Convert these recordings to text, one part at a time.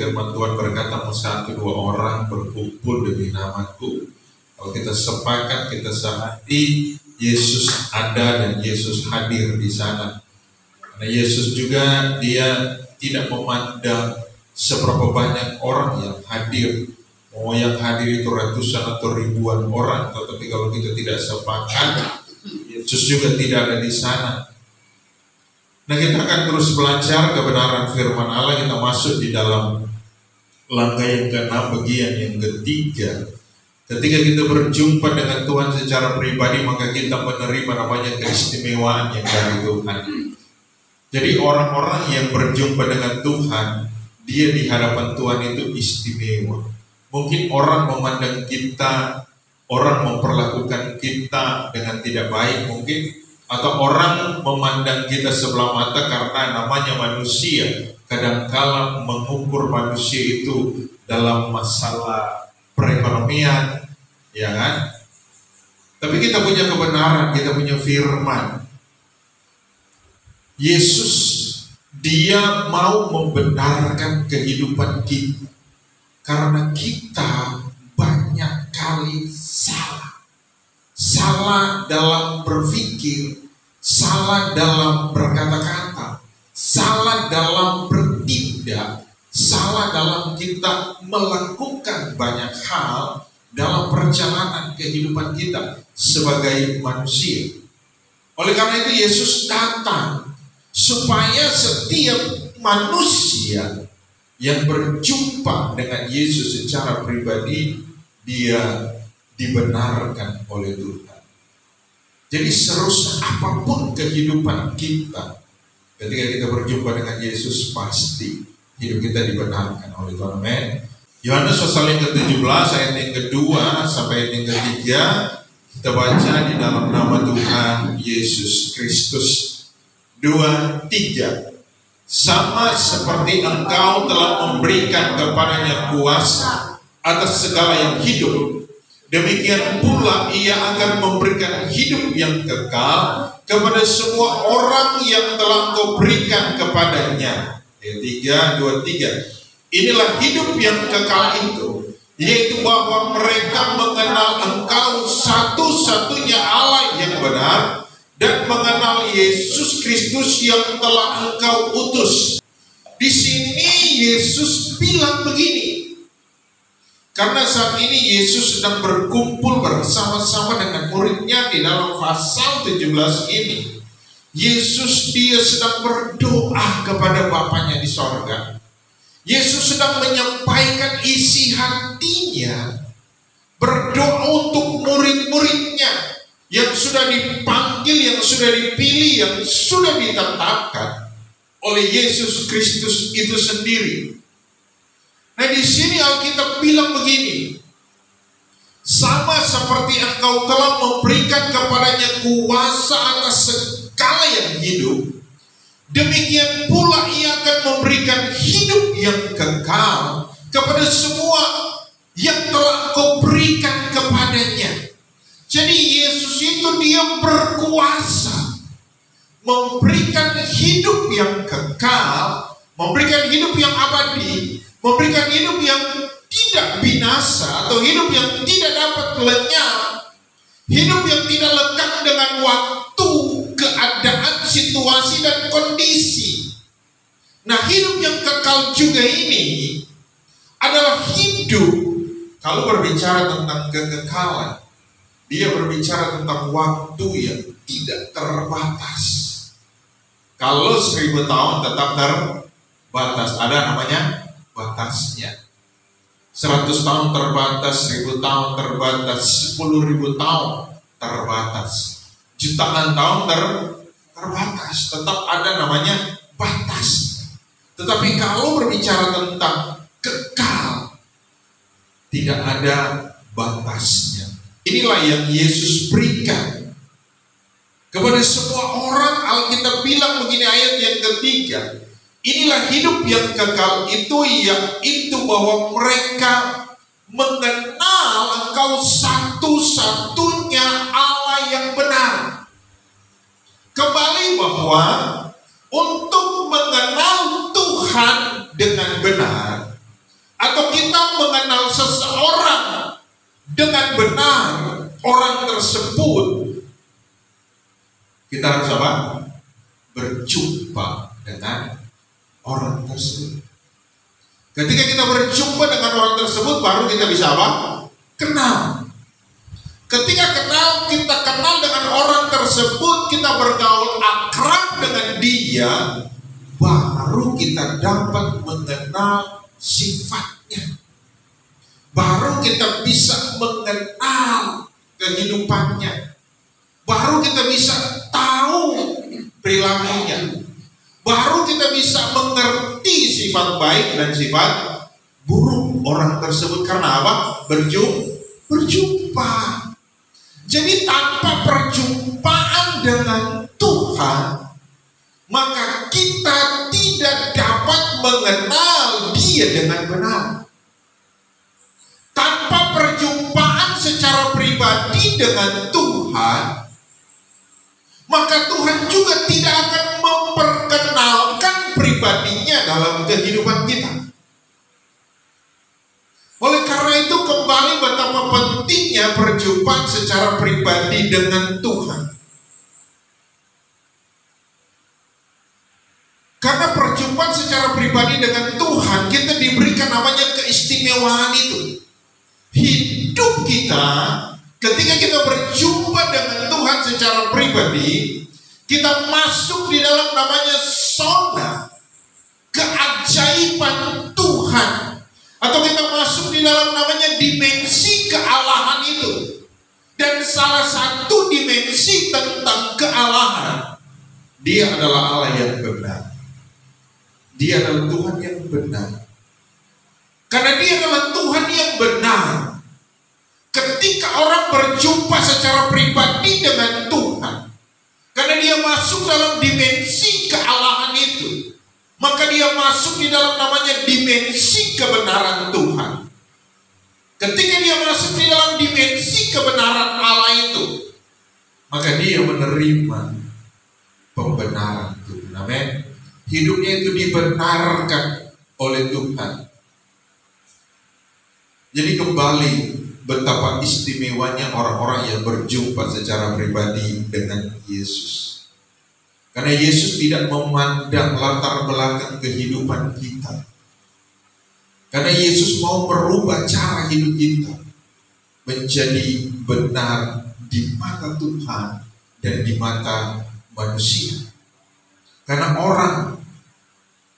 Firman Tuhan berkata, mau satu dua orang berkumpul demi namaku. Kalau kita sepakat, kita sehati, Yesus ada dan Yesus hadir di sana. Karena Yesus juga dia tidak memandang seberapa banyak orang yang hadir. Mau yang hadir itu ratusan atau ribuan orang, tetapi kalau kita tidak sepakat, Yesus juga tidak ada di sana. Nah, kita akan terus belajar kebenaran firman Allah. Kita masuk di dalam langkah yang ke-6, bagian yang ketiga. Ketika kita berjumpa dengan Tuhan secara pribadi, maka kita menerima namanya keistimewaan yang dari Tuhan. Jadi orang-orang yang berjumpa dengan Tuhan, dia di hadapan Tuhan itu istimewa. Mungkin orang memandang kita, orang memperlakukan kita dengan tidak baik mungkin, atau orang memandang kita sebelah mata karena namanya manusia. Kadangkala mengukur manusia itu dalam masalah perekonomian, ya kan? Tapi kita punya kebenaran, kita punya firman. Yesus, dia mau membenarkan kehidupan kita karena kita banyak kali salah. Salah dalam berpikir, salah dalam berkata-kata, salah dalam bertindak, salah dalam kita melakukan banyak hal dalam perjalanan kehidupan kita sebagai manusia. Oleh karena itu Yesus datang supaya setiap manusia yang berjumpa dengan Yesus secara pribadi, dia dibenarkan oleh Tuhan. Jadi serusak apapun kehidupan kita, ketika kita berjumpa dengan Yesus, pasti hidup kita dibenarkan oleh Tuhan. Amin. Yohanes pasal yang ke-17 ayat yang kedua sampai ayat yang ketiga, kita baca di dalam nama Tuhan Yesus Kristus. 2, 3. Sama seperti Engkau telah memberikan kepadanya kuasa atas segala yang hidup, demikian pula Ia akan memberikan hidup yang kekal kepada semua orang yang telah Engkau berikan kepadanya. 3, 2, 3. Inilah hidup yang kekal itu, yaitu bahwa mereka mengenal Engkau satu-satunya Allah yang benar, dan mengenal Yesus Kristus yang telah Engkau utus. Di sini Yesus bilang begini, karena saat ini Yesus sedang berkumpul bersama-sama dengan muridnya di dalam pasal 17 ini. Yesus dia sedang berdoa kepada Bapanya di sorga. Yesus sedang menyampaikan isi hatinya, berdoa untuk murid-muridnya yang sudah dipanggil, yang sudah dipilih, yang sudah ditetapkan oleh Yesus Kristus itu sendiri. Nah, di sini Alkitab bilang begini, sama seperti Engkau telah memberikan kepadanya kuasa atas segala yang hidup, demikian pula Ia akan memberikan hidup yang kekal kepada semua yang telah Kau berikan kepadanya. Jadi Yesus itu dia berkuasa memberikan hidup yang kekal, memberikan hidup yang abadi, memberikan hidup yang tidak binasa atau hidup yang tidak dapat lenyap, hidup yang tidak lekang dengan waktu, keadaan, situasi, dan kondisi. Nah, hidup yang kekal juga ini adalah hidup, kalau berbicara tentang kekekalan, dia berbicara tentang waktu yang tidak terbatas. Kalau 1000 tahun tetap terbatas, ada namanya batasnya. 100 tahun terbatas, 1000 tahun terbatas, 10.000 tahun terbatas, jutaan tahun terbatas, tetap ada namanya batas. Tetapi kalau berbicara tentang kekal, tidak ada batasnya. Inilah yang Yesus berikan kepada semua orang. Alkitab bilang begini, ayat yang ketiga, inilah hidup yang kekal itu, yaitu bahwa mereka mengenal Engkau satu-satunya Allah yang benar. Kembali bahwa untuk mengenal Tuhan dengan benar, atau kita mengenal seseorang dengan benar, orang tersebut kita harus apa? Berjumpa dengan orang tersebut. Ketika kita berjumpa dengan orang tersebut, baru kita bisa apa? Kenal. Ketika kita kenal dengan orang tersebut, kita bergaul akrab dengan dia, baru kita dapat mengenal sifatnya. Baru kita bisa mengenal kehidupannya. Baru kita bisa tahu perilakunya. Baru kita bisa mengerti sifat baik dan sifat buruk orang tersebut. Karena apa? Berjumpa. Jadi tanpa perjumpaan dengan Tuhan, maka kita tidak dapat mengenal Dia dengan benar. Tanpa perjumpaan secara pribadi dengan Tuhan, maka Tuhan juga tidak akan memperkenalkan pribadinya dalam kehidupan kita. Oleh karena itu, kembali betapa pentingnya perjumpaan secara pribadi dengan Tuhan. Karena perjumpaan secara pribadi dengan Tuhan, kita diberikan namanya keistimewaan itu. Hidup kita, ketika kita berjumpa dengan Tuhan secara pribadi, kita masuk di dalam namanya zona keajaiban Tuhan. Atau kita masuk di dalam namanya dimensi kealahan itu. Dan salah satu dimensi tentang kealahan, Dia adalah Allah yang benar. Dia adalah Tuhan yang benar. Karena Dia adalah Tuhan yang benar, ketika orang berjumpa secara pribadi dengan Tuhan, karena dia masuk dalam dimensi kealahan itu, maka dia masuk di dalam namanya dimensi kebenaran Tuhan. Ketika dia masuk di dalam dimensi kebenaran Allah itu, maka dia menerima pembenaran Tuhan. Amin. Hidupnya itu dibenarkan oleh Tuhan. Jadi kembali betapa istimewanya orang-orang yang berjumpa secara pribadi dengan Yesus. Karena Yesus tidak memandang latar belakang kehidupan kita. Karena Yesus mau merubah cara hidup kita menjadi benar di mata Tuhan dan di mata manusia. Karena orang,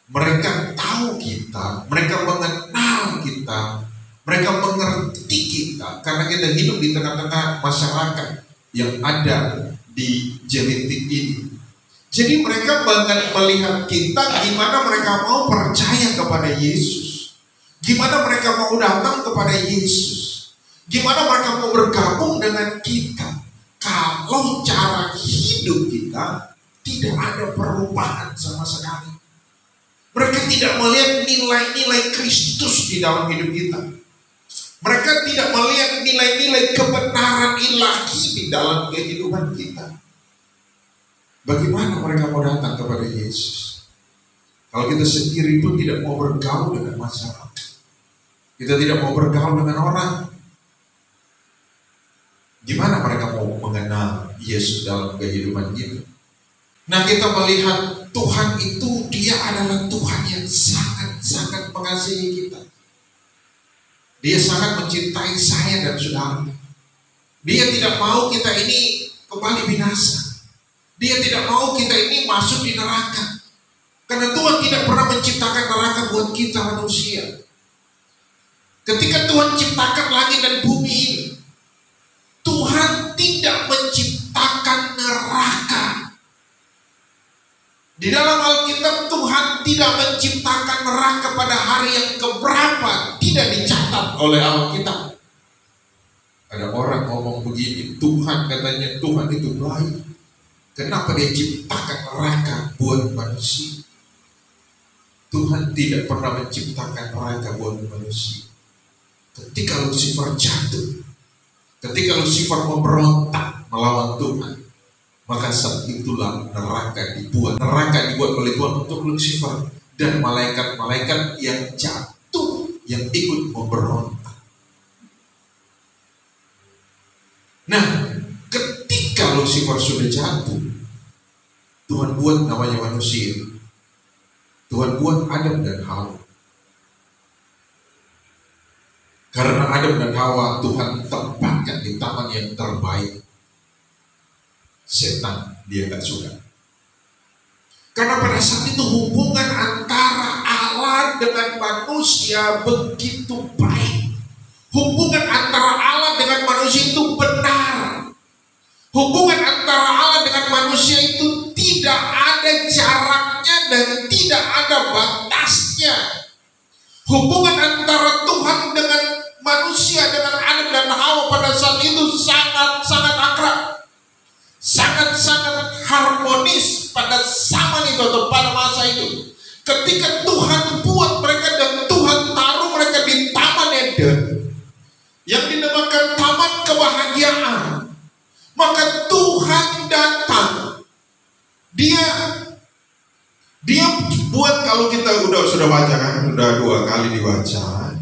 mereka tahu kita, mereka mengenal kita, mereka mengerti kita, karena kita hidup di tengah-tengah masyarakat yang ada di Jelitik ini. Jadi mereka banget melihat kita, gimana mereka mau percaya kepada Yesus, gimana mereka mau datang kepada Yesus, gimana mereka mau bergabung dengan kita, kalau cara hidup kita tidak ada perubahan sama sekali. Mereka tidak melihat nilai-nilai Kristus di dalam hidup kita. Mereka tidak melihat nilai-nilai kebenaran ilahi di dalam kehidupan kita. Bagaimana mereka mau datang kepada Yesus? Kalau kita sendiri pun tidak mau bergaul dengan masyarakat, kita tidak mau bergaul dengan orang, gimana mereka mau mengenal Yesus dalam kehidupan kita? Nah, kita melihat Tuhan itu, Dia adalah Tuhan yang sangat-sangat mengasihi kita. Dia sangat mencintai saya dan saudara. Dia tidak mau kita ini kembali binasa. Dia tidak mau kita ini masuk di neraka. Karena Tuhan tidak pernah menciptakan neraka buat kita manusia. Ketika Tuhan ciptakan langit dan bumi ini, Tuhan tidak menciptakan neraka. Di dalam Alkitab, Tuhan tidak menciptakan neraka pada hari yang keberapa, tidak dicatat oleh Alkitab. Ada orang ngomong begini, Tuhan katanya, Tuhan itu baik, kenapa Dia ciptakan neraka buat manusia? Tuhan tidak pernah menciptakan neraka buat manusia. Ketika Lucifer jatuh, ketika Lucifer memberontak melawan Tuhan, maka saat itulah neraka dibuat. Neraka dibuat oleh Tuhan untuk Lucifer dan malaikat-malaikat yang jatuh yang ikut memberontak. Nah, ketika Lucifer sudah jatuh, Tuhan buat namanya manusia. Tuhan buat Adam dan Hawa. Karena Adam dan Hawa Tuhan tempatkan di taman yang terbaik. Setan dia gak suka. Karena pada saat itu hubungan antara Allah dengan manusia begitu baik. Hubungan antara Allah dengan manusia itu benar. Hubungan antara Allah dengan manusia itu tidak ada jaraknya dan tidak ada batasnya. Hubungan antara Tuhan dengan manusia, dengan Adam dan Hawa pada saat itu sangat-sangat akrab. Sangat-sangat harmonis pada zaman itu atau pada masa itu. Ketika Tuhan buat mereka dan Tuhan taruh mereka di Taman Eden yang dinamakan Taman Kebahagiaan, maka Tuhan datang. Dia buat, kalau kita sudah baca kan, sudah 2 kali dibaca.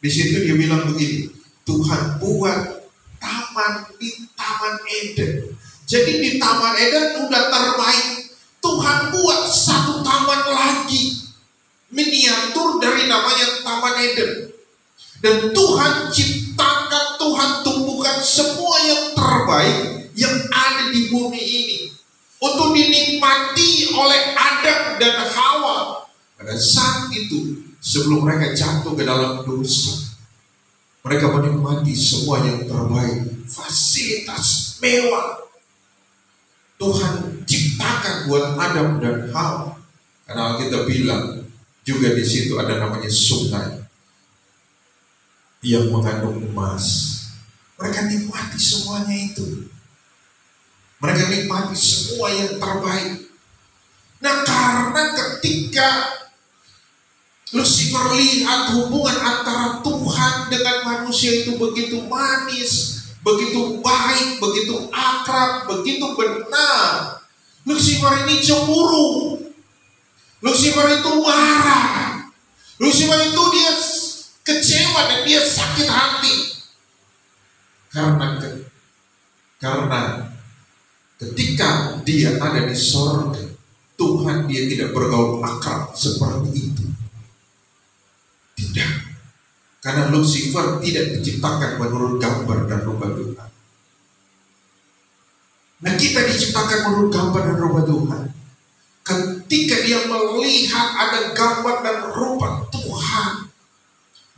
Di situ dia bilang begini, Tuhan buat taman di Taman Eden. Jadi di Taman Eden udah terbaik. Tuhan buat satu taman lagi, miniatur dari namanya Taman Eden. Dan Tuhan ciptakan, Tuhan tumbuhkan semua yang terbaik yang ada di bumi ini untuk dinikmati oleh Adam dan Hawa. Pada saat itu, sebelum mereka jatuh ke dalam dosa, mereka menikmati semua yang terbaik, fasilitas mewah. Tuhan ciptakan buat Adam dan Hawa. Karena kita bilang juga di situ ada namanya sungai yang mengandung emas. Mereka nikmati semuanya itu. Mereka nikmati semua yang terbaik. Nah, karena ketika Lucifer lihat hubungan antara Tuhan dengan manusia itu begitu manis, begitu baik, begitu akrab, begitu benar, Lucifer ini cemburu. Lucifer itu marah. Lucifer itu dia kecewa dan dia sakit hati. Karena ketika dia ada di sorga, Tuhan dia tidak bergaul akrab seperti itu. Tidak. Karena Lucifer tidak diciptakan menurut gambar dan rupa Tuhan. Nah, kita diciptakan menurut gambar dan rupa Tuhan. Ketika dia melihat ada gambar dan rupa Tuhan,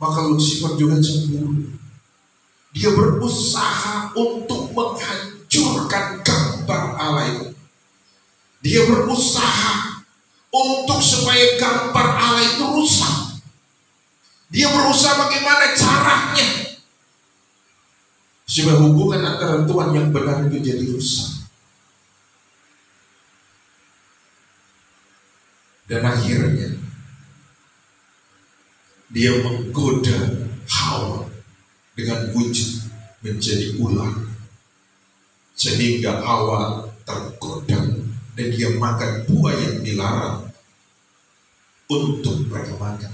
maka Lucifer juga cemburu. Dia berusaha untuk menghancurkan gambar Allah itu. Dia berusaha untuk supaya gambar Allah itu rusak. Dia berusaha bagaimana caranya supaya hubungan antara Tuhan yang benar itu jadi rusak. Dan akhirnya dia menggoda Hawa dengan wujud menjadi ular, sehingga Hawa tergoda dan dia makan buah yang dilarang untuk mereka makan.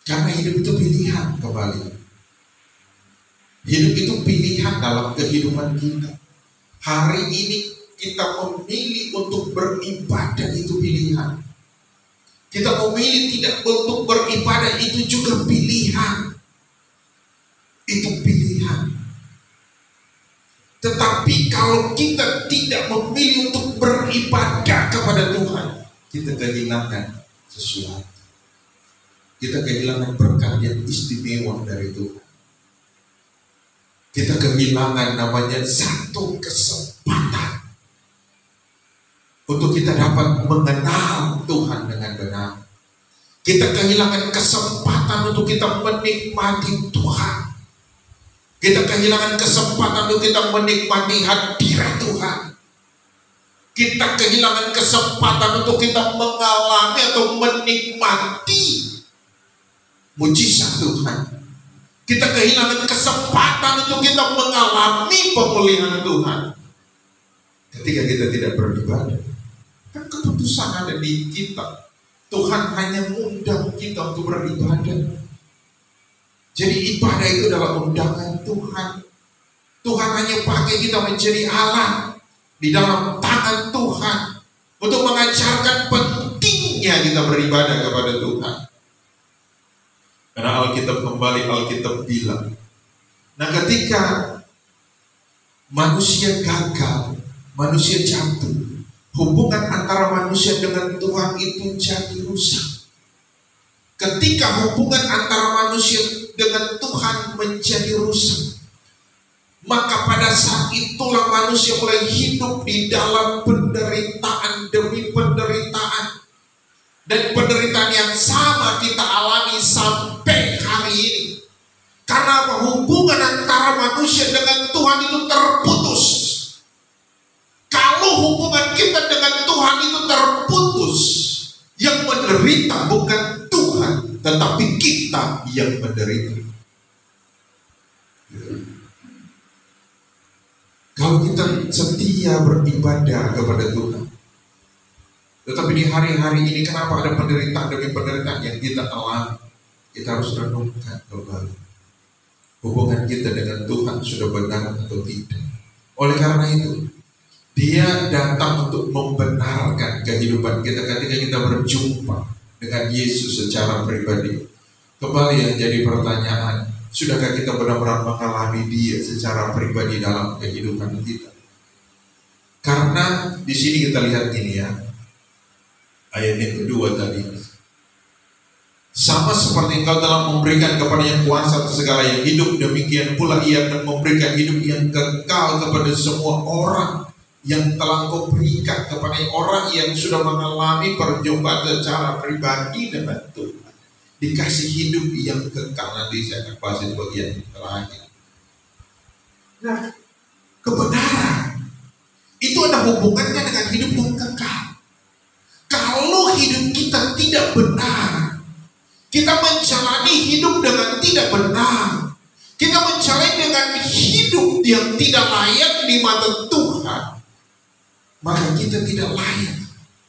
Karena hidup itu pilihan kembali. Hidup itu pilihan dalam kehidupan kita. Hari ini kita memilih untuk beribadah, itu pilihan. Kita memilih tidak untuk beribadah, itu juga pilihan. Itu pilihan. Tetapi kalau kita tidak memilih untuk beribadah kepada Tuhan, kita kehilangan sesuatu. Kita kehilangan berkat yang istimewa dari Tuhan. Kita kehilangan namanya satu kesempatan untuk kita dapat mengenal Tuhan dengan benar. Kita kehilangan kesempatan untuk kita menikmati Tuhan. Kita kehilangan kesempatan untuk kita menikmati hadirat Tuhan. Kita kehilangan kesempatan untuk kita mengalami atau menikmati mujizat Tuhan. Kita kehilangan kesempatan untuk kita mengalami pemulihan Tuhan ketika kita tidak beribadah. Kan keputusan ada di kita. Tuhan hanya mengundang kita untuk beribadah. Jadi ibadah itu adalah undangan Tuhan. Tuhan hanya pakai kita menjadi alat di dalam tangan Tuhan untuk mengajarkan pentingnya kita beribadah kepada Tuhan. Karena Alkitab bilang, nah ketika manusia gagal, manusia jatuh, hubungan antara manusia dengan Tuhan itu jadi rusak. Ketika hubungan antara manusia dengan Tuhan menjadi rusak, maka pada saat itulah manusia mulai hidup di dalam penderitaan demi penderitaan. Dan penderitaan yang sama kita alami sampai hari ini. Karena hubungan antara manusia dengan Tuhan itu terputus. Kalau hubungan kita dengan Tuhan itu terputus, yang menderita bukan Tuhan, tetapi kita yang menderita. Kalau kita setia beribadah kepada Tuhan, tetapi di hari-hari ini kenapa ada penderitaan demi penderitaan yang kita alami? Kita harus renungkan kembali. Hubungan kita dengan Tuhan sudah benar atau tidak. Oleh karena itu, Dia datang untuk membenarkan kehidupan kita ketika kita berjumpa dengan Yesus secara pribadi. Kembali yang jadi pertanyaan, sudahkah kita benar-benar mengalami Dia secara pribadi dalam kehidupan kita? Karena di sini kita lihat ini ya, ayat yang kedua tadi, sama seperti Engkau telah memberikan kepada yang kuasa atas segala yang hidup, demikian pula Ia akan memberikan hidup yang kekal kepada semua orang yang telah Engkau berikan, kepada orang yang sudah mengalami perjumpaan secara pribadi dengan Tuhan, dikasih hidup yang kekal. Nanti saya akan bahas di bagian terakhir. Nah, kebenaran itu ada hubungannya dengan hidup yang kekal. Kalau hidup kita tidak benar, kita menjalani hidup dengan tidak benar, kita menjalani dengan hidup yang tidak layak di mata Tuhan, maka kita tidak layak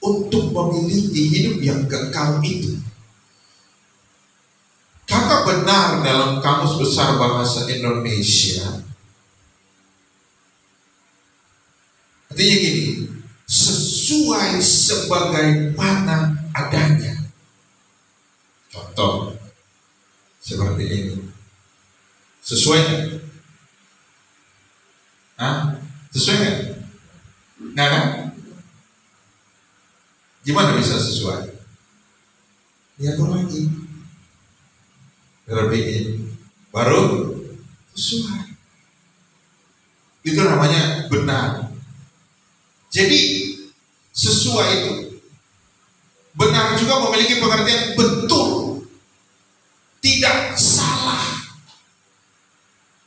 untuk memiliki hidup yang kekal itu. Kata benar dalam Kamus Besar Bahasa Indonesia artinya gini, sesuai sebagaimana adanya. Contoh seperti ini, sesuai nggak? Sesuai nggak? Nggak kan? Gimana bisa sesuai? Diatur lagi, berbikin, baru sesuai. Itu namanya benar. Jadi sesuai itu benar juga memiliki pengertian betul, tidak salah.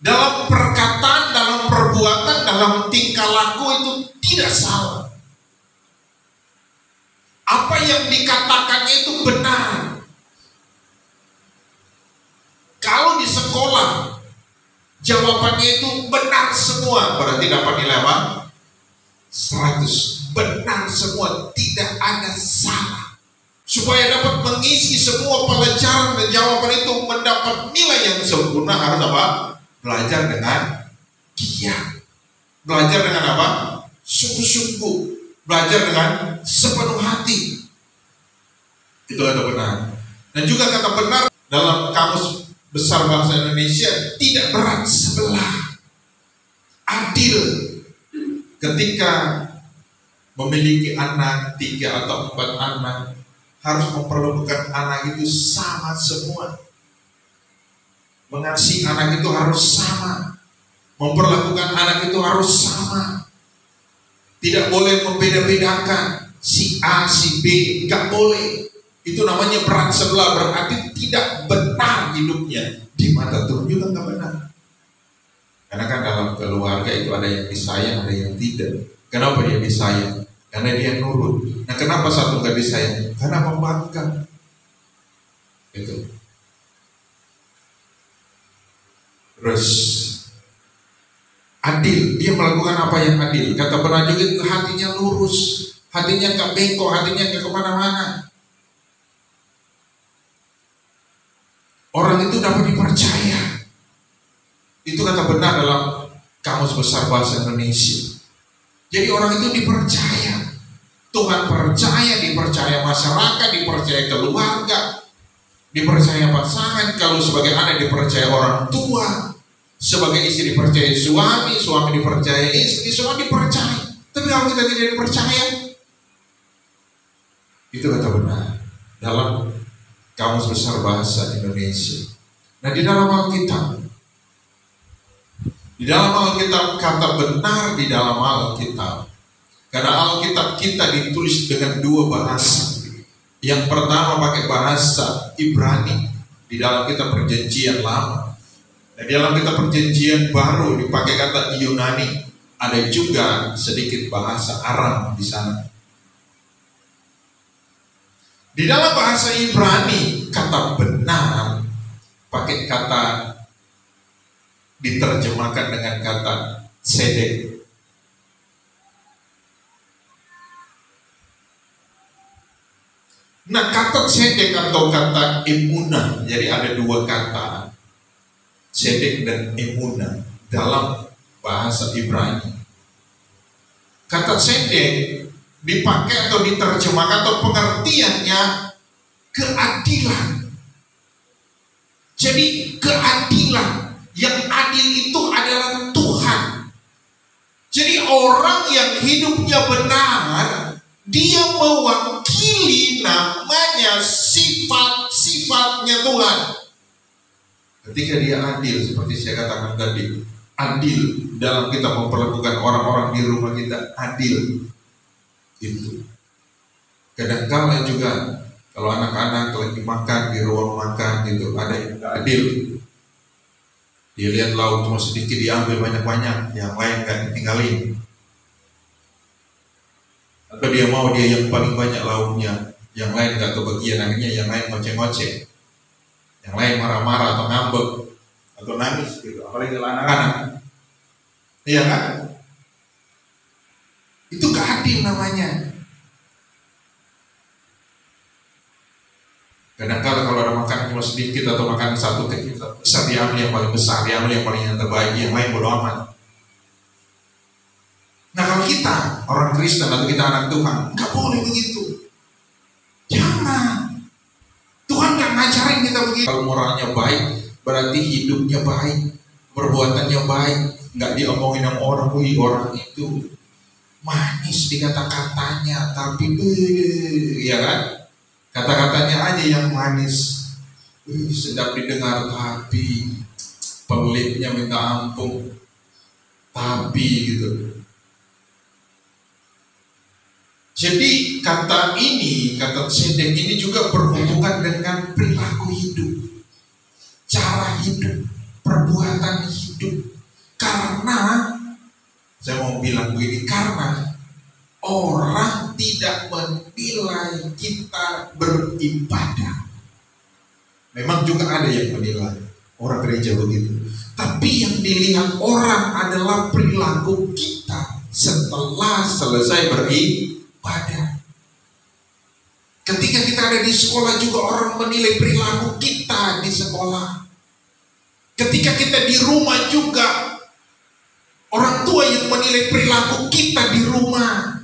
Dalam perkataan, dalam perbuatan, dalam tingkah laku itu tidak salah. Apa yang dikatakannya itu benar. Kalau di sekolah jawabannya itu benar semua, berarti dapat nilai apa? 100. Benar semua, tidak ada salah. Supaya dapat mengisi semua pelajaran dan jawaban itu mendapat nilai yang sempurna, harus apa? Belajar dengan giat. Belajar dengan apa? Sungguh-sungguh. Belajar dengan sepenuh hati. Itu kata benar. Dan juga kata benar dalam Kamus Besar Bahasa Indonesia tidak berat sebelah. Adil. Ketika memiliki anak 3 atau 4 anak, harus memperlakukan anak itu sama semua. Mengasihi anak itu harus sama. Memperlakukan anak itu harus sama. Tidak boleh membeda-bedakan si A, si B, gak boleh. Itu namanya berat sebelah, berarti tidak benar hidupnya. Di mata Tuhan juga gak benar. Karena kan dalam keluarga itu ada yang disayang, ada yang tidak. Kenapa dia disayang? Karena dia nurut. Nah, kenapa satu gak disayang? Karena membangkang. Itu. Terus adil, dia melakukan apa yang adil. Kata benar juga itu hatinya lurus, hatinya gak bengkok, hatinya gak kemana-mana. Orang itu dapat dipercaya. Itu kata benar dalam Kamus Besar Bahasa Indonesia. Jadi orang itu dipercaya. Tuhan percaya, dipercaya masyarakat, dipercaya keluarga, dipercaya pasangan. Kalau sebagai anak dipercaya orang tua, sebagai istri dipercaya suami, suami dipercaya istri, semua dipercaya. Tapi kalau kita tidak dipercaya, itu kata benar dalam Kamus Besar Bahasa Indonesia. Nah, di dalam Alkitab kata benar di dalam Alkitab. Karena Alkitab kita ditulis dengan dua bahasa. Yang pertama pakai bahasa Ibrani di dalam kitab Perjanjian Lama. Dan di dalam kitab Perjanjian Baru dipakai kata Yunani. Ada juga sedikit bahasa Aram di sana. Di dalam bahasa Ibrani kata benar pakai kata, diterjemahkan dengan kata sedek. Nah, kata sedek atau kata emunah, jadi ada dua kata, sedek dan emunah dalam bahasa Ibrani. Kata sedek dipakai atau diterjemahkan atau pengertiannya keadilan. Jadi keadilan, yang adil itu adalah Tuhan. Jadi orang yang hidupnya benar, dia mewakili namanya sifat-sifatnya Tuhan. Ketika dia adil, seperti saya katakan tadi, adil dalam kita memperlakukan orang-orang di rumah kita, adil itu. Kadang-kala juga kalau anak-anak lagi makan di ruang makan gitu, ada yang tidak adil. Dia lihat lauk cuma sedikit diambil banyak-banyak, yang lain gak ditinggalin. Atau dia mau dia yang paling banyak lauknya, yang lain gak kebagian, akhirnya yang lain ngoceh-ngoceh, yang lain marah-marah atau ngambek atau nangis gitu, apalagi kalau anak-anak. Iya kan? Itu gak adil namanya. Kadang-kadang kalau ada makan cuma sedikit atau makan satu kecil, besar diambil yang paling besar, diambil yang paling yang terbaik, yang lain bodo amat. Nah, kalau kita orang Kristen atau kita anak Tuhan, nggak boleh begitu. Jangan. Tuhan nggak ngajarin kita begitu. Kalau moralnya baik, berarti hidupnya baik, perbuatannya baik, nggak diomongin sama orang. Wih, orang itu manis di kata-katanya, tapi ya kan? Kata-katanya aja yang manis, sedap didengar, tapi pelitnya minta ampun, tapi gitu. Jadi kata sedek ini juga berhubungan dengan perilaku hidup, cara hidup, perbuatan hidup. Karena saya mau bilang begini, karena orang tidak menilai kita beribadah. Memang juga ada yang menilai orang gereja begitu, tapi yang dilihat orang adalah perilaku kita setelah selesai beribadah. Ketika kita ada di sekolah juga orang menilai perilaku kita di sekolah. Ketika kita di rumah juga orang tua yang menilai perilaku kita di rumah.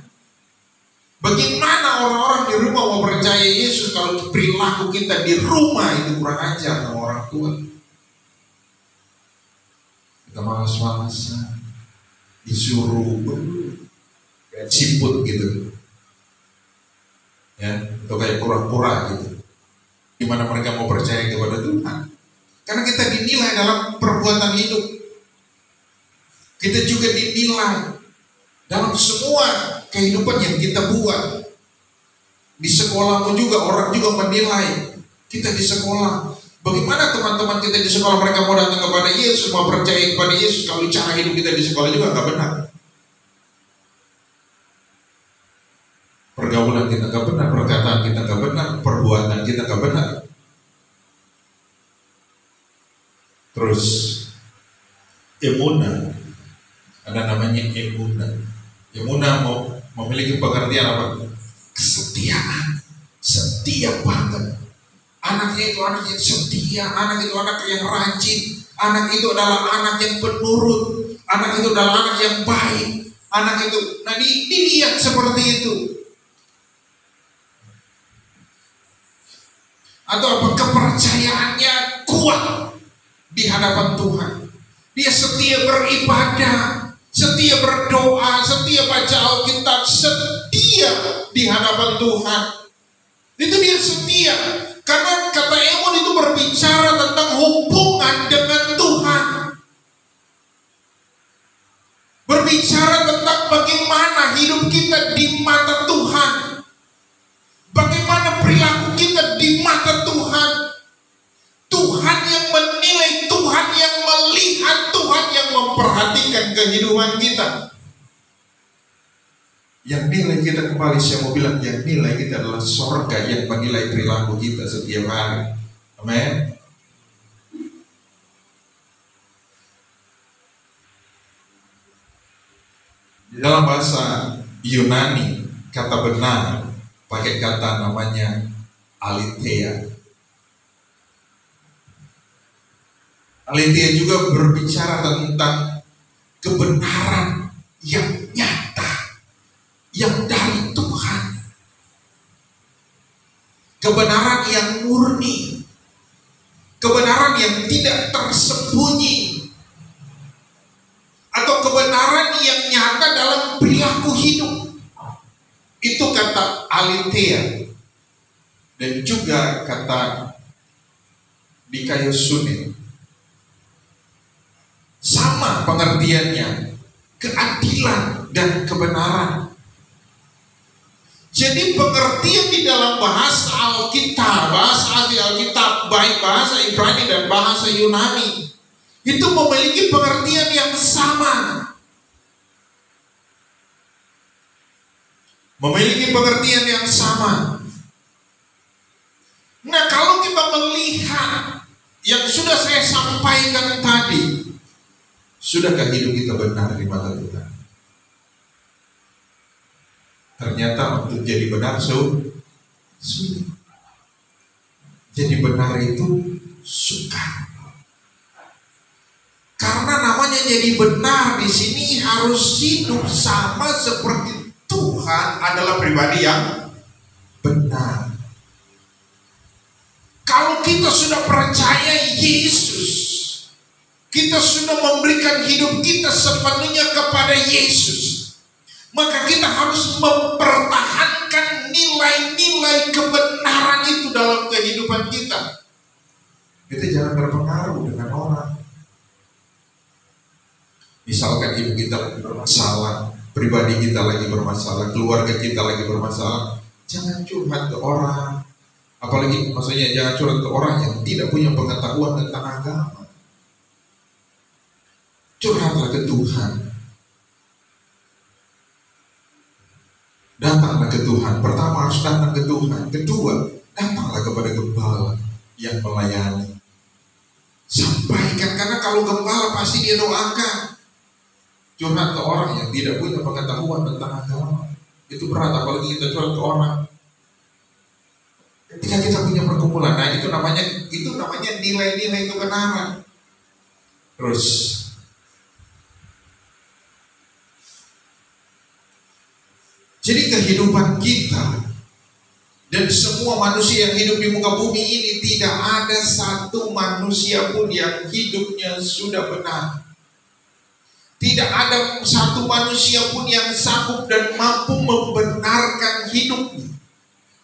Bagaimana orang-orang di rumah mau percaya Yesus kalau perilaku kita di rumah itu kurang ajar sama orang tua? Kita malas-malasan, disuruh kayak ciput gitu, ya, atau kayak kura-kura gitu. Gimana mereka mau percaya kepada Tuhan? Karena kita dinilai dalam perbuatan hidup. Kita juga dinilai dalam semua kehidupan yang kita buat. Di sekolahmu juga orang juga menilai kita di sekolah. Bagaimana teman-teman kita di sekolah, mereka mau datang kepada Yesus, mau percaya kepada Yesus, kalau cara hidup kita di sekolah juga nggak benar. Pergaulan kita nggak benar, perkataan kita nggak benar, perbuatan kita nggak benar. Terus emunah, ada namanya emunah. Emunah mau memiliki pengertian apa? Kesetiaan, setia banget. Anaknya itu anak yang setia, anak itu anak yang rajin, anak itu adalah anak yang penurut, anak itu adalah anak yang baik, anak itu, nah dilihat seperti itu. Atau apa, kepercayaannya kuat di hadapan Tuhan. Dia setia beribadah, setia berdoa, setia baca Alkitab, setia di hadapan Tuhan. Itu dia setia. Karena kata Emon itu berbicara tentang hubungan dengan Tuhan. Berbicara tentang bagaimana hidup kita di mata Tuhan. Bagaimana perilaku kita di mata Tuhan. Tuhan yang menilai, Tuhan yang melihat, Tuhan yang memperhatikan kehidupan kita. Yang nilai kita, kembali saya mau bilang, yang nilai kita adalah sorga yang menilai perilaku kita setiap hari. Amin. Di dalam bahasa Yunani, kata benar pakai kata namanya aletheia. Aletheia juga berbicara tentang kebenaran yang nyata, yang dari Tuhan, kebenaran yang murni, kebenaran yang tidak tersembunyi, atau kebenaran yang nyata dalam perilaku hidup. Itu kata aletheia. Dan juga kata dikaiosune, sama pengertiannya, keadilan dan kebenaran. Jadi pengertian di dalam bahasa Alkitab, baik bahasa Ibrani dan bahasa Yunani, itu memiliki pengertian yang sama. Memiliki pengertian yang sama. Nah, kalau kita melihat yang sudah saya sampaikan tadi, sudahkah hidup kita benar di mata Tuhan? Ternyata untuk jadi benar sulit. Jadi benar itu sukar. Karena namanya jadi benar di sini harus hidup sama seperti Tuhan adalah pribadi yang benar. Kalau kita sudah percaya Yesus, kita sudah memberikan hidup kita sepenuhnya kepada Yesus, maka kita harus mempertahankan nilai-nilai kebenaran itu dalam kehidupan kita. Kita jangan terpengaruh dengan orang. Misalkan ibu kita lagi bermasalah, pribadi kita lagi bermasalah, keluarga kita lagi bermasalah, jangan curhat ke orang. Apalagi maksudnya jangan curhat ke orang yang tidak punya pengetahuan tentang agama. Curhatlah ke Tuhan. Datanglah ke Tuhan. Pertama harus datang ke Tuhan. Kedua, datanglah kepada gembala yang melayani. Sampaikan, karena kalau gembala pasti dia doakan. Curhat ke orang yang tidak punya pengetahuan tentang agama, itu berat, apalagi kita curhat ke orang. Ketika kita punya perkumpulan, nah itu namanya nilai-nilai kebenaran. Terus jadi kehidupan kita dan semua manusia yang hidup di muka bumi ini, tidak ada satu manusia pun yang hidupnya sudah benar. Tidak ada satu manusia pun yang sanggup dan mampu membenarkan hidupnya.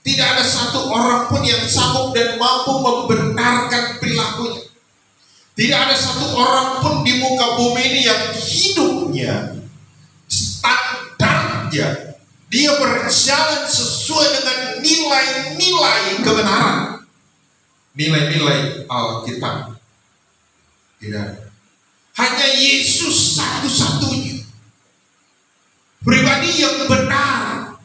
Tidak ada satu orang pun yang sanggup dan mampu membenarkan perilakunya. Tidak ada satu orang pun di muka bumi ini yang hidupnya, standarnya, dia berjalan sesuai dengan nilai-nilai kebenaran, nilai-nilai Alkitab. Tidak. Hanya Yesus satu-satunya pribadi yang benar,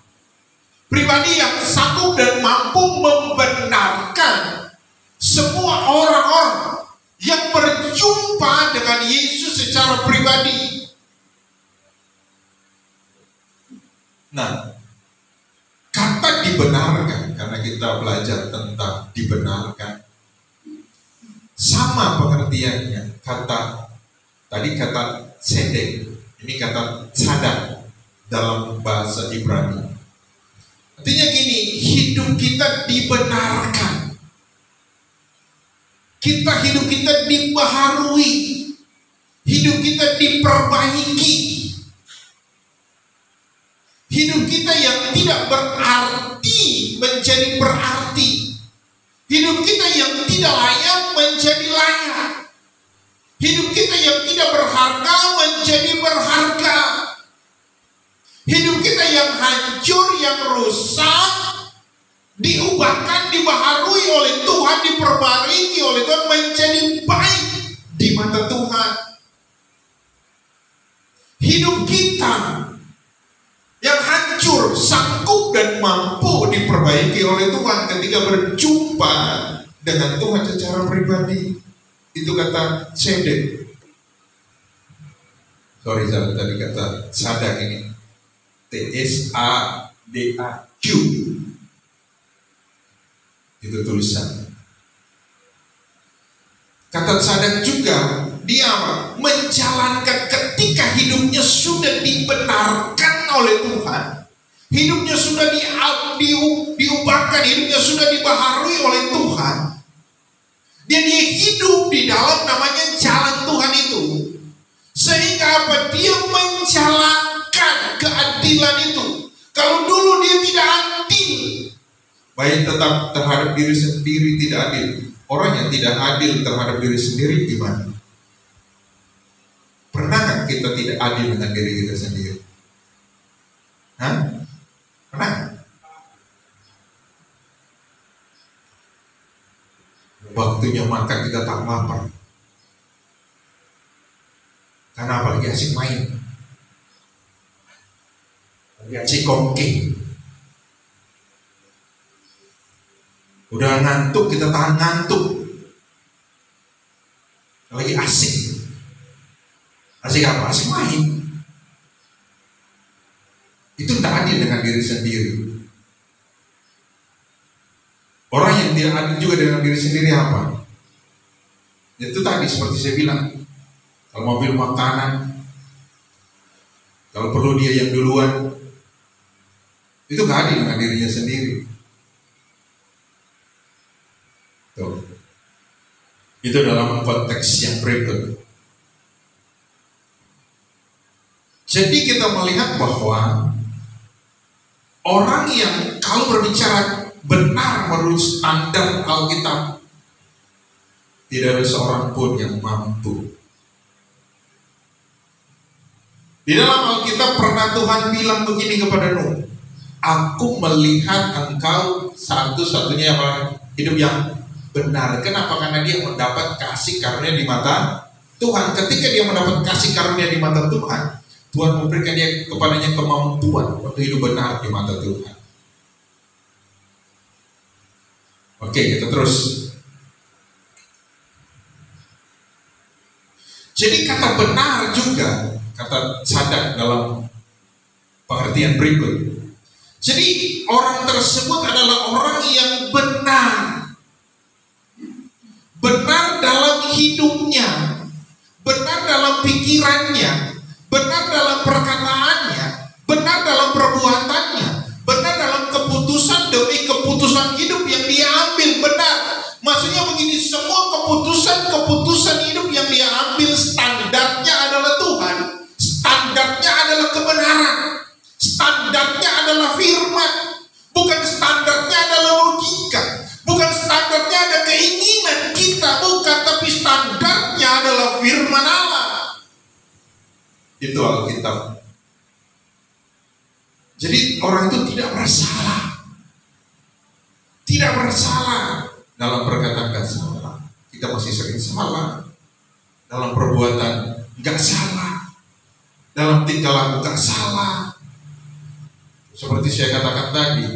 pribadi yang sanggup dan mampu membenarkan semua orang-orang yang berjumpa dengan Yesus secara pribadi. Nah, kata dibenarkan karena kita belajar tentang dibenarkan. Sama pengertiannya tadi kata sedek, ini kata sadak dalam bahasa Ibrani. Artinya gini, hidup kita dibenarkan. Hidup kita dibaharui. Hidup kita diperbaiki. Hidup kita yang tidak berarti menjadi berarti. Hidup kita yang tidak layak menjadi layak. Hidup kita yang tidak berharga menjadi berharga. Hidup kita yang hancur, yang rusak, diubahkan, dibaharui oleh Tuhan, diperbariki oleh Tuhan menjadi baik di mata Tuhan. Hidup kita yang hancur, sanggup dan mampu diperbaiki oleh Tuhan ketika berjumpa dengan Tuhan secara pribadi. Itu kata sedek. Sorry, tadi kata sadak ini. TSADAQ. Itu tulisan. Kata sadak juga, dia menjalankan ketika hidupnya sudah dibenarkan oleh Tuhan. Hidupnya sudah diubahkan, hidupnya sudah dibaharui oleh Tuhan. Dia hidup di dalam namanya jalan Tuhan itu. Sehingga apa? Dia menjalankan keadilan itu. Kalau dulu dia tidak adil, baik tetap terhadap diri sendiri tidak adil. Orang yang tidak adil terhadap diri sendiri gimana? Pernahkah kita tidak adil dengan diri kita sendiri? Hah? Pernah? Waktunya makan kita tak lapar. Karena apalagi asik main, lagi asik kongking. Udah ngantuk, kita tahan ngantuk. Lagi asik. Asik apa? Asik main. Itu tak adil dengan diri sendiri. Orang yang tidak adil juga dengan diri sendiri apa? Itu tadi seperti saya bilang. Kalau mobil makanan, kalau perlu dia yang duluan, itu gak adil dengan dirinya sendiri. Tuh. Itu dalam konteks yang berikut. Jadi kita melihat bahwa orang yang kalau berbicara benar menurut standar Alkitab, tidak ada seorang pun yang mampu. Di dalam Alkitab pernah Tuhan bilang begini kepada Nuh, aku melihat engkau satu-satunya hidup yang benar. Kenapa? Karena dia mendapat kasih karunia di mata Tuhan. Ketika dia mendapat kasih karunia di mata Tuhan, Tuhan memberikan dia kepadanya kemampuan untuk hidup benar di mata Tuhan. Oke, kita terus. Jadi kata benar juga, kata sadak dalam pengertian berikut. Jadi orang tersebut adalah orang yang benar. Benar dalam hidupnya, benar dalam pikirannya, benar dalam perkataannya, benar dalam perbuatannya, benar dalam keputusan demi keputusan hidup yang dia ambil, benar. Maksudnya begini, semua keputusan hidup yang dia ambil standarnya adalah Tuhan. Standarnya adalah kebenaran. Standarnya adalah firman. Bukan standarnya adalah logika. Bukan standarnya ada keinginan kita. Bukan, tapi standarnya adalah firman Allah. Itu Alkitab. Jadi orang itu tidak bersalah. Tidak bersalah dalam perkataan gak salah. Kita masih sering salah. Dalam perbuatan gak salah. Dalam tingkah laku gak salah. Seperti saya katakan tadi,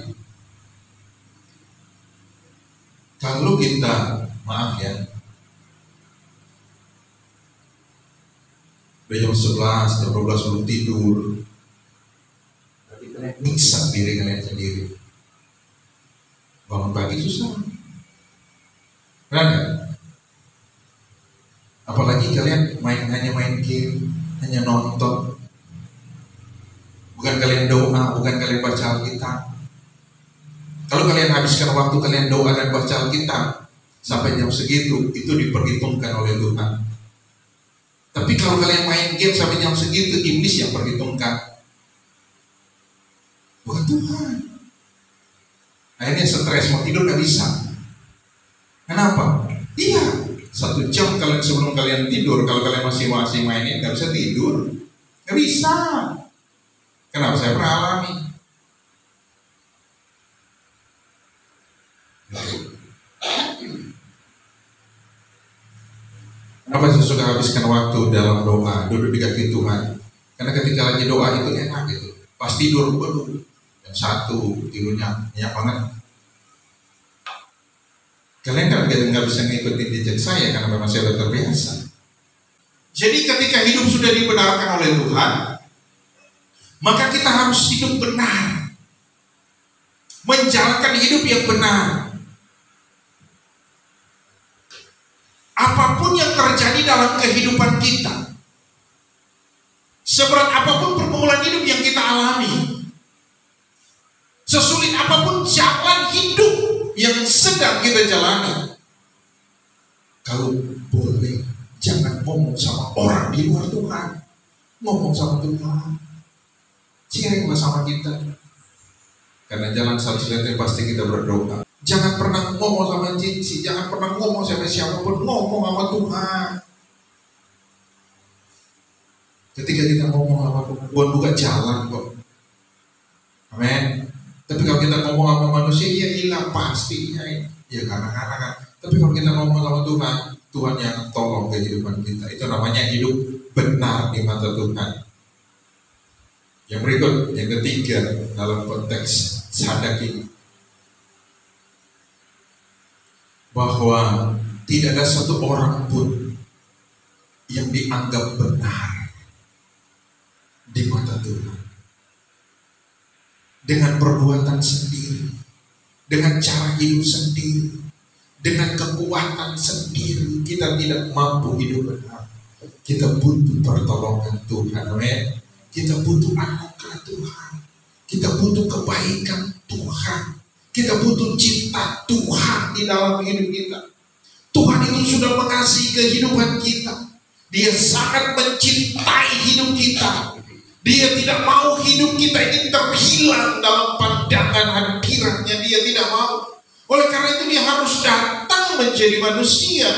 kalau kita, maaf ya, udah jam 11, jam 12 belum tidur, tapi kalian nyiksa diri kalian sendiri. bangun pagi susah. Benar nggak? Apalagi kalian hanya main game, hanya nonton. Bukan kalian doa, bukan kalian baca Alkitab. Kalau kalian habiskan waktu kalian doa dan baca Alkitab sampai jam segitu, itu diperhitungkan oleh Tuhan. Tapi kalau kalian main game sampai jam segitu, iblis yang perhitungkan, bukan Tuhan. Akhirnya stres, mau tidur gak bisa. Kenapa? Iya, 1 jam kalian sebelum kalian tidur, kalau kalian masih mainin gak bisa tidur, gak bisa. Kenapa? Saya pernah alami. Kenapa saya suka habiskan waktu dalam doa, duduk di kaki Tuhan? Karena ketika lagi doa itu enak gitu. Pas tidur, waduh, jam 1 tidurnya nyenyak banget. Kalian kan nggak bisa ngikutin jejak saya karena memang saya sudah terbiasa. Jadi ketika hidup sudah dibenarkan oleh Tuhan, maka kita harus hidup benar, menjalankan hidup yang benar. Apapun yang terjadi dalam kehidupan kita, seberat apapun pergumulan hidup yang kita alami, sesulit apapun jalan hidup yang sedang kita jalani, kalau boleh jangan ngomong sama orang di luar Tuhan, ngomong sama Tuhan, sharinglah sama kita. Karena jalan satu-satunya pasti kita berdoa. Jangan pernah ngomong sama cici, jangan pernah ngomong sama siapapun, ngomong sama Tuhan. Ketika kita ngomong sama Tuhan, bukan jalan kok. Amin. Tapi kalau kita ngomong sama manusia, ya hilang pastinya. Ya karena kan. Tapi kalau kita ngomong sama Tuhan, Tuhan yang tolong kehidupan kita. Itu namanya hidup benar di mata Tuhan. Yang berikut, yang ketiga dalam konteks sadak ini, bahwa tidak ada satu orang pun yang dianggap benar di mata Tuhan. Dengan perbuatan sendiri, dengan cara hidup sendiri, dengan kekuatan sendiri, kita tidak mampu hidup benar. Kita butuh pertolongan Tuhan. Amin. Kita butuh anugerah Tuhan. Kita butuh kebaikan Tuhan. Kita butuh cinta Tuhan di dalam hidup kita. Tuhan itu sudah mengasihi kehidupan kita. Dia sangat mencintai hidup kita. Dia tidak mau hidup kita ini terhilang dalam pandangan hadiratnya. Dia tidak mau. Oleh karena itu dia harus datang menjadi manusia,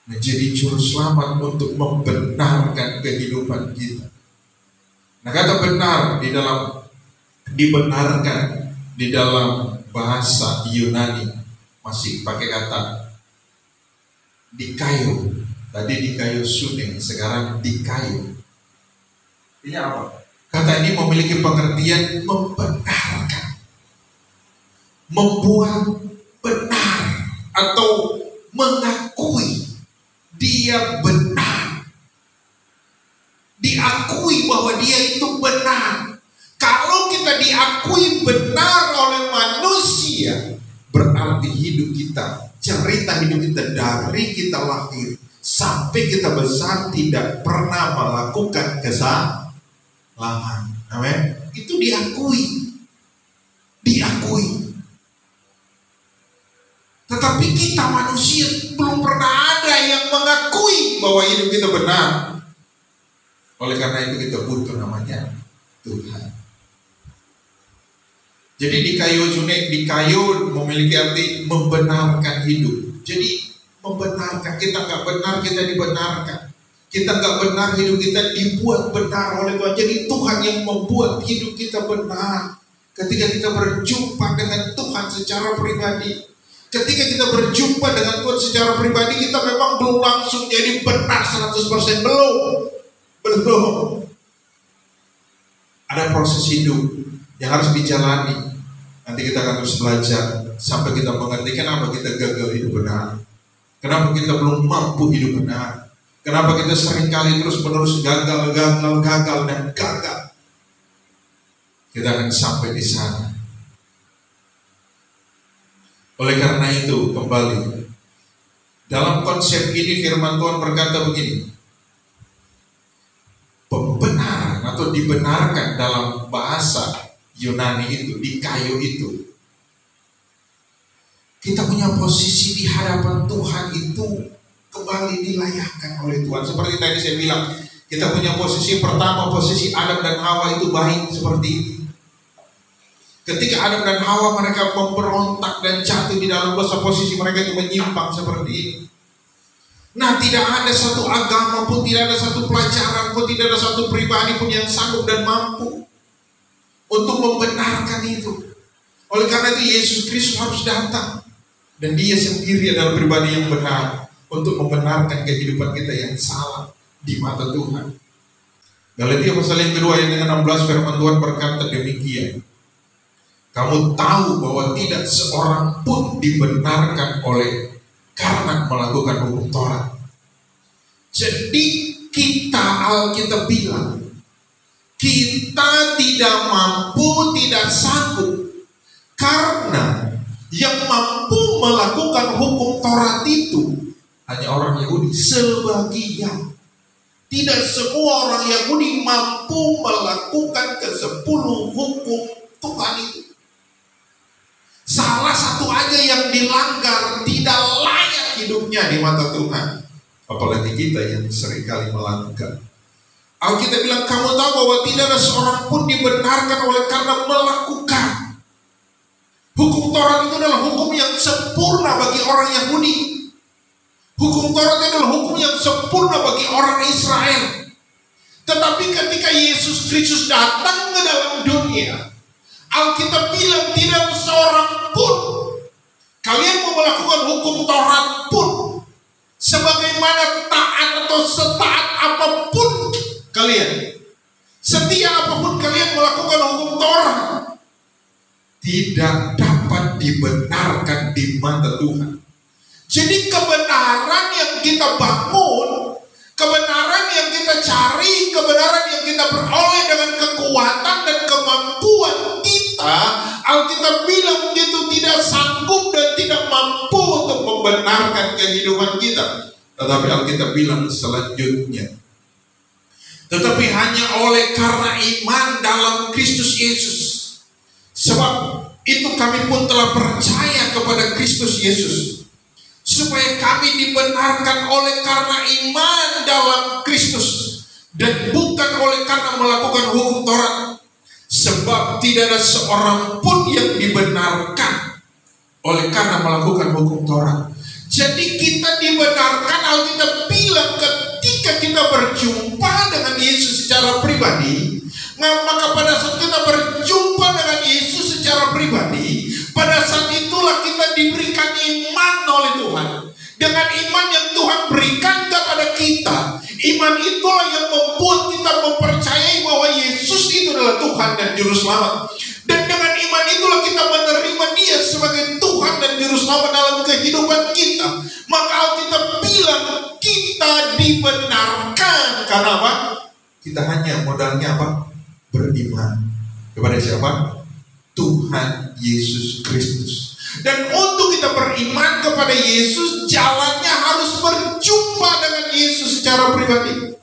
menjadi juru selamat untuk membenarkan kehidupan kita. Nah, kata benar di dalam dibenarkan di dalam bahasa Yunani masih pakai kata dikayo. Tadi dikayo suning, sekarang dikayo. Ini apa? Kata ini memiliki pengertian membenarkan, membuat benar atau mengakui dia benar, diakui bahwa dia itu benar. Kalau kita diakui benar oleh manusia, berarti hidup kita, cerita hidup kita dari kita lahir sampai kita besar tidak pernah melakukan kesalahan. Amin. Itu diakui. Tetapi kita manusia belum pernah ada yang mengakui bahwa hidup kita benar. Oleh karena itu kita butuh namanya Tuhan. Jadi dikayo memiliki arti membenarkan hidup. Jadi membenarkan, kita nggak benar, kita dibenarkan. Kita nggak benar, hidup kita dibuat benar oleh Tuhan. Jadi Tuhan yang membuat hidup kita benar. Ketika kita berjumpa dengan Tuhan secara pribadi, ketika kita berjumpa dengan Tuhan secara pribadi, kita memang belum langsung jadi benar 100%, belum. Ada proses hidup yang harus dijalani. Nanti kita akan terus belajar sampai kita mengerti kenapa kita gagal hidup benar, kenapa kita belum mampu hidup benar, kenapa kita seringkali terus-menerus gagal dan gagal. Kita akan sampai di sana. Oleh karena itu, kembali dalam konsep ini firman Tuhan berkata begini, pembenaran atau dibenarkan dalam bahasa Yunani itu, di kayu itu, kita punya posisi di hadapan Tuhan itu kembali dilayakkan oleh Tuhan. Seperti tadi saya bilang, kita punya posisi pertama, posisi Adam dan Hawa itu baik seperti ini. Ketika Adam dan Hawa mereka memberontak dan jatuh di dalam dosa, posisi mereka itu menyimpang seperti ini. Nah, tidak ada satu agama pun, tidak ada satu pelajaran pun, tidak ada satu pribadi pun yang sanggup dan mampu untuk membenarkan itu. Oleh karena itu Yesus Kristus harus datang, dan Dia sendiri adalah pribadi yang benar untuk membenarkan kehidupan kita yang salah di mata Tuhan. Galatia pasal yang kedua ayat yang 16 firman Tuhan berkata demikian, kamu tahu bahwa tidak seorang pun dibenarkan oleh karena melakukan hukum Taurat. Jadi kita, Alkitab bilang, kita tidak mampu, tidak sanggup, karena yang mampu melakukan hukum Taurat itu hanya orang Yahudi sebagian. Tidak semua orang Yahudi mampu melakukan ke-10 hukum Tuhan itu. Salah satu aja yang dilanggar, tidak layak hidupnya di mata Tuhan. Apalagi kita yang seringkali melanggar. Alkitab bilang, kamu tahu bahwa tidak ada seorang pun dibenarkan oleh karena melakukan. Hukum Taurat itu adalah hukum yang sempurna bagi orang Yahudi. Hukum Taurat itu adalah hukum yang sempurna bagi orang Israel. Tetapi ketika Yesus Kristus datang ke dalam dunia, Alkitab bilang tidak seorang pun, kalian mau melakukan hukum Taurat pun, sebagaimana taat atau setaat apapun kalian, setia apapun kalian melakukan hukum Taurat, tidak dapat dibenarkan di mata Tuhan. Jadi kebenaran yang kita bangun, kebenaran yang kita cari, kebenaran yang kita peroleh dengan kekuatan dan kemampuan kita, Alkitab bilang itu tidak sanggup dan tidak mampu untuk membenarkan kehidupan kita. Tetapi Alkitab bilang selanjutnya, tetapi hanya oleh karena iman dalam Kristus Yesus. Sebab itu kami pun telah percaya kepada Kristus Yesus, supaya kami dibenarkan oleh karena iman dalam Kristus, dan bukan oleh karena melakukan hukum Taurat. Sebab tidak ada seorang pun yang dibenarkan oleh karena melakukan hukum Taurat. Jadi kita dibenarkan, Alkitab bilang, ketika kita berjumpa dengan Yesus secara pribadi. Maka pada saat kita berjumpa dengan Yesus secara pribadi, pada saat itulah kita diberikan iman oleh Tuhan. Dengan iman yang Tuhan berikan kepada kita, iman itulah yang membuat kita mempercayai bahwa Yesus itu adalah Tuhan dan Juru Selamat. Dan dengan iman itulah kita menerima Dia sebagai Tuhan dan Juru Selamat dalam kehidupan kita. Maka Alkitab bilang kita dibenarkan. Karena apa? Kita hanya modalnya apa? Beriman kepada siapa? Tuhan Yesus Kristus. Dan untuk kita beriman kepada Yesus, jalannya harus berjumpa dengan Yesus secara pribadi.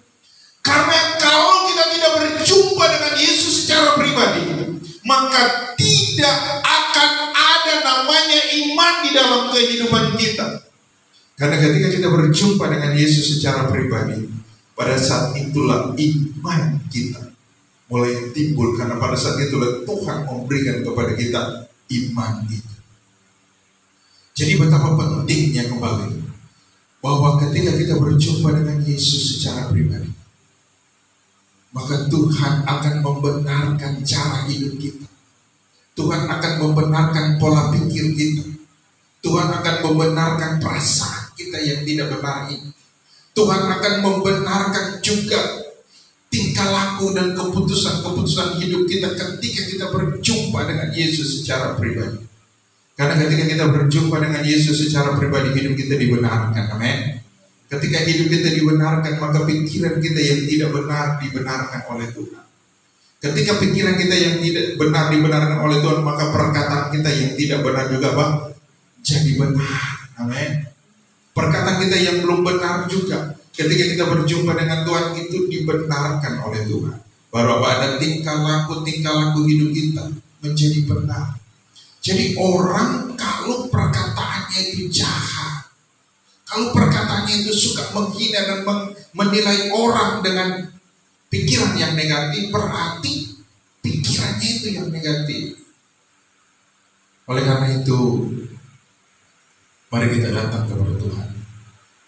Karena kalau kita tidak berjumpa dengan Yesus secara pribadi, maka tidak akan ada namanya iman di dalam kehidupan kita. Karena ketika kita berjumpa dengan Yesus secara pribadi, pada saat itulah iman kita mulai timbul, karena pada saat itulah Tuhan memberikan kepada kita iman itu. Jadi betapa pentingnya kembali bahwa ketika kita berjumpa dengan Yesus secara pribadi, maka Tuhan akan membenarkan cara hidup kita. Tuhan akan membenarkan pola pikir kita. Tuhan akan membenarkan perasaan kita yang tidak benar ini. Tuhan akan membenarkan juga tingkah laku dan keputusan-keputusan hidup kita ketika kita berjumpa dengan Yesus secara pribadi. Karena ketika kita berjumpa dengan Yesus secara pribadi, hidup kita dibenarkan. Amin. Ketika hidup kita dibenarkan, maka pikiran kita yang tidak benar dibenarkan oleh Tuhan. Ketika pikiran kita yang tidak benar dibenarkan oleh Tuhan, maka perkataan kita yang tidak benar juga jadi benar. Amin. Perkataan kita yang belum benar juga, ketika kita berjumpa dengan Tuhan itu dibenarkan oleh Tuhan. Baru ada tingkah laku hidup kita menjadi benar. Jadi orang kalau perkataannya itu jahat, kalau perkataannya itu suka menghina dan menilai orang dengan pikiran yang negatif, berarti pikirannya itu yang negatif. Oleh karena itu, mari kita datang kepada Tuhan,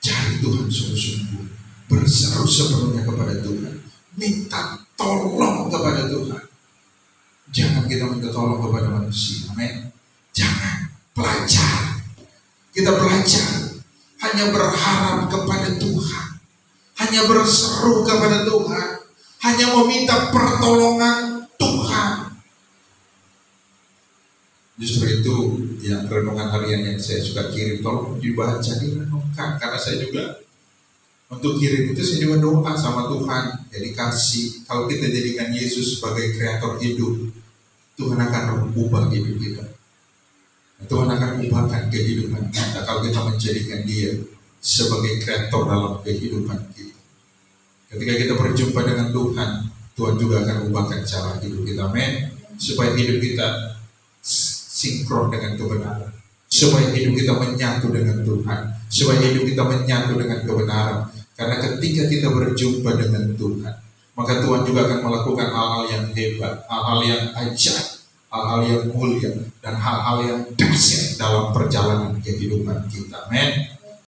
cari Tuhan sungguh-sungguh, berseru sepenuhnya kepada Tuhan, minta tolong kepada Tuhan. Jangan kita minta tolong kepada manusia. Amin. Jangan. Belajar. Kita belajar hanya berharap kepada Tuhan, hanya berseru kepada Tuhan, hanya meminta pertolongan Tuhan. Justru itu yang renungan harian yang saya suka kirim, tolong dibaca, direnungkan, karena saya juga untuk kirim itu saya juga doa sama Tuhan. Jadi kasih, kalau kita jadikan Yesus sebagai kreator hidup, Tuhan akan ubah hidup kita. Tuhan akan ubahkan kehidupan kita kalau kita menjadikan Dia sebagai kreator dalam kehidupan kita. Ketika kita berjumpa dengan Tuhan, Tuhan juga akan ubahkan cara hidup kita. Amin. Supaya hidup kita sinkron dengan kebenaran, supaya hidup kita menyatu dengan Tuhan, supaya hidup kita menyatu dengan kebenaran. Karena ketika kita berjumpa dengan Tuhan, maka Tuhan juga akan melakukan hal-hal yang hebat, hal-hal yang ajaib, hal-hal yang mulia, dan hal-hal yang dahsyat dalam perjalanan kehidupan kita. Amin.